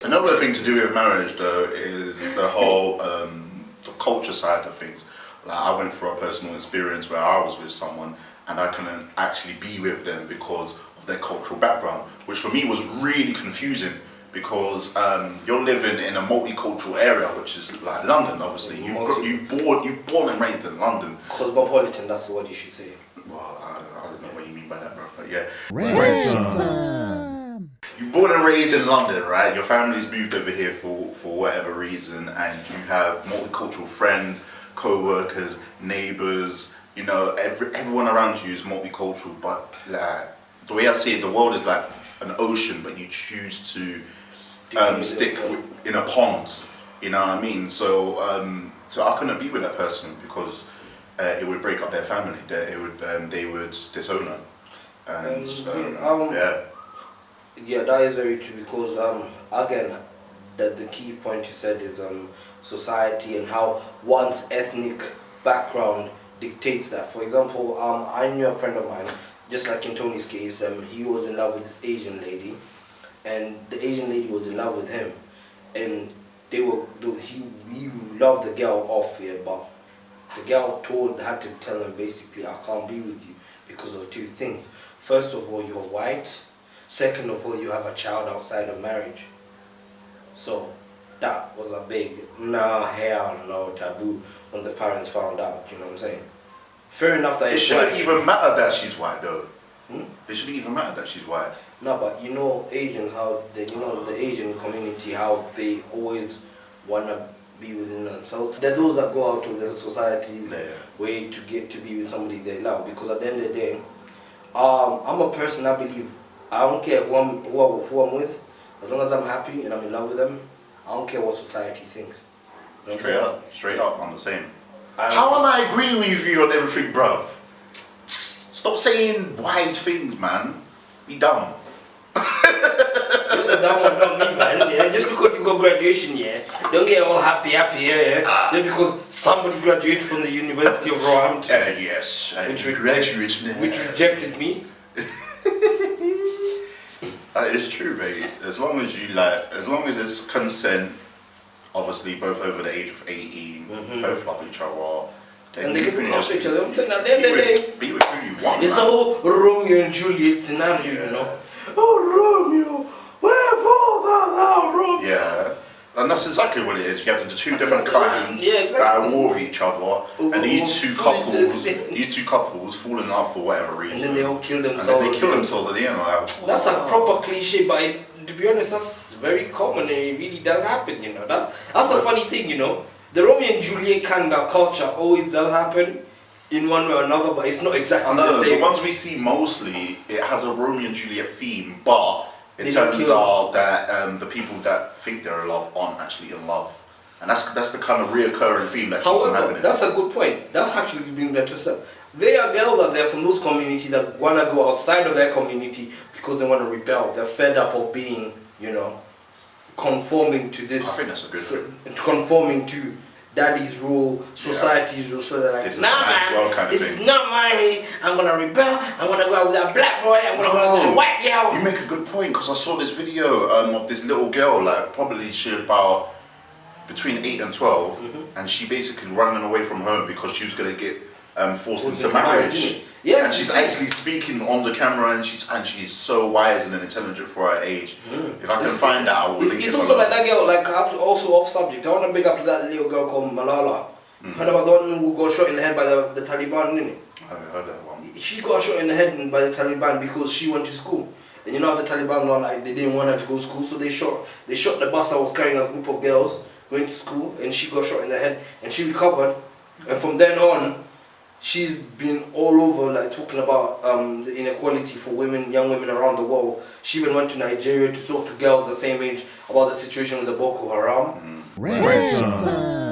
Another thing to do with marriage, though, is the whole the culture side of things. Like, I went through a personal experience where I was with someone and I couldn't actually be with them because of their cultural background, which for me was really confusing because you're living in a multicultural area, which is like London, obviously. You're born and raised in London. Cosmopolitan, that's what you should say. Well, I don't know what you mean by that, bro, but yeah. Ranting. You're born and raised in London, right? Your family's moved over here for whatever reason, and you have multicultural friends, co-workers, neighbours, you know, everyone around you is multicultural, but like, the way I see it, the world is like an ocean, but you choose to stick in a pond, you know what I mean? So I couldn't be with that person because it would break up their family, they would disown her. And yeah, that is very true because again, the key point you said is society and how one's ethnic background dictates that. For example, I knew a friend of mine, just like in Tony's case, he was in love with this Asian lady, and the Asian lady was in love with him, and he loved the girl off here, but the girl had to tell him basically, I can't be with you because of two things. First of all, you're white. Second of all, you have a child outside of marriage. So that was a big hell no taboo when the parents found out, you know what I'm saying? Fair enough that it shouldn't even matter that she's white though. It shouldn't even matter that she's white. No, but you know Asians, how they, you know, the Asian community, how they always wanna be within themselves. They're those that go out of their society's way to get to be with somebody they love, because at the end of the day, I'm a person, I believe, I don't care who I'm with, as long as I'm happy and I'm in love with them, I don't care what society thinks. You know Straight up, I'm the same. How am I agreeing with you on everything, bruv? Stop saying wise things, man. Be dumb. You're the dumb one, not me, man. Yeah? Just because you got graduation, yeah, don't get all happy, yeah. Just because somebody graduated from the University of Rantz. Yes, which rejected me. That is true, mate. As long as it's consent, obviously both over the age of 18, both love each other. And they can cross each other. I'm saying at the end of the day, be with who you want. It's a whole Romeo and Juliet scenario, you know. Oh, Romeo, wherefore thou Romeo? Yeah. And that's exactly what it is. You have the two different clans that are at war with each other, and these two couples fall in love for whatever reason. And then they all kill themselves. And then they kill themselves at the end. Like, that's a proper cliche, but to be honest, that's very common, and it really does happen. You know, that's a funny thing. You know, the Romeo and Juliet kind of culture always does happen in one way or another, but it's not exactly the same. The ones we see mostly, it has a Romeo and Juliet theme, but it turns out that the people that think they're in love aren't actually in love. And that's the kind of reoccurring theme that keeps on happening. That's a good point. That's actually being better said. There are girls out there from those communities that want to go outside of their community because they want to rebel. They're fed up of being, you know, conforming to this. I think that's a good thing. Conforming to daddy's rule, society's rule, so they're like, this nah man, this is not my way, I'm gonna rebel, I'm gonna go out with that black boy, I'm gonna go out with a white girl. You make a good point, because I saw this video of this little girl, like probably she was about between 8 and 12, and she basically running away from home because she was gonna get forced into marriage. Yes, and she's actually speaking on the camera, and she's so wise and intelligent for her age. If I can find that, I will. It's also like that girl, like also off subject. I want to big up to that little girl called Malala. Heard about the one who got shot in the head by the Taliban, didn't you? I haven't heard that one. She got shot in the head by the Taliban because she went to school. And you know how the Taliban were like, they didn't want her to go to school, so they shot the bus that was carrying a group of girls going to school, and she got shot in the head, and she recovered. And from then on, she's been all over, like talking about the inequality for women, young women around the world. She even went to Nigeria to talk to girls the same age about the situation with the Boko Haram. Ranting.